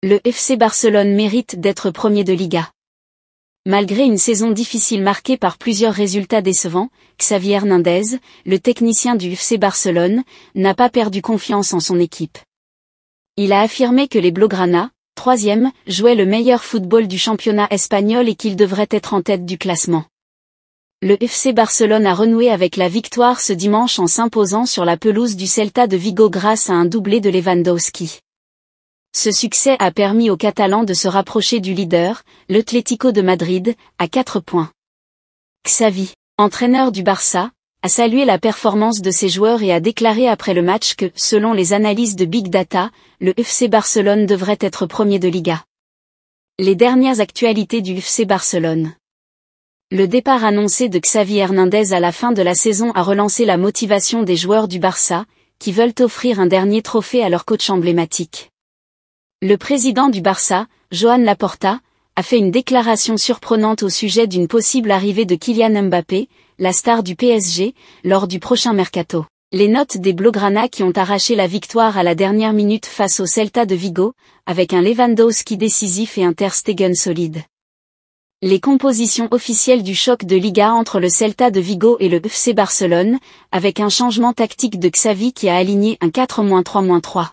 Le FC Barcelone mérite d'être premier de Liga. Malgré une saison difficile marquée par plusieurs résultats décevants, Xavi Hernández, le technicien du FC Barcelone, n'a pas perdu confiance en son équipe. Il a affirmé que les Blaugrana, troisième, jouaient le meilleur football du championnat espagnol et qu'ils devraient être en tête du classement. Le FC Barcelone a renoué avec la victoire ce dimanche en s'imposant sur la pelouse du Celta de Vigo grâce à un doublé de Lewandowski. Ce succès a permis aux Catalans de se rapprocher du leader, l'Atlético de Madrid, à 4 points. Xavi, entraîneur du Barça, a salué la performance de ses joueurs et a déclaré après le match que, selon les analyses de Big Data, le FC Barcelone devrait être premier de Liga. Les dernières actualités du FC Barcelone. Le départ annoncé de Xavi Hernández à la fin de la saison a relancé la motivation des joueurs du Barça, qui veulent offrir un dernier trophée à leur coach emblématique. Le président du Barça, Joan Laporta, a fait une déclaration surprenante au sujet d'une possible arrivée de Kylian Mbappé, la star du PSG, lors du prochain mercato. Les notes des Blaugrana qui ont arraché la victoire à la dernière minute face au Celta de Vigo, avec un Lewandowski décisif et un Ter Stegen solide. Les compositions officielles du choc de Liga entre le Celta de Vigo et le FC Barcelone, avec un changement tactique de Xavi qui a aligné un 4-3-3.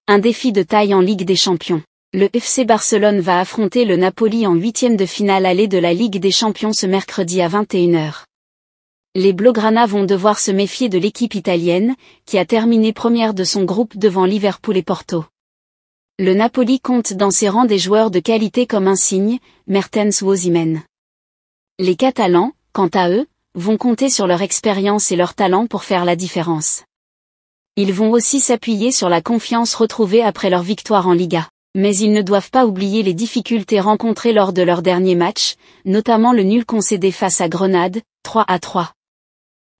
Un défi de taille en Ligue des Champions. Le FC Barcelone va affronter le Napoli en 8e de finale aller de la Ligue des Champions ce mercredi à 21h. Les Blaugrana vont devoir se méfier de l'équipe italienne, qui a terminé première de son groupe devant Liverpool et Porto. Le Napoli compte dans ses rangs des joueurs de qualité comme Insigne, Mertens ou Osimhen. Les Catalans, quant à eux, vont compter sur leur expérience et leur talent pour faire la différence. Ils vont aussi s'appuyer sur la confiance retrouvée après leur victoire en Liga. Mais ils ne doivent pas oublier les difficultés rencontrées lors de leur dernier match, notamment le nul concédé face à Grenade, 3-3.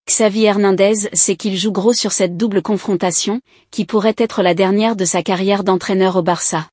Xavi Hernández sait qu'il joue gros sur cette double confrontation, qui pourrait être la dernière de sa carrière d'entraîneur au Barça.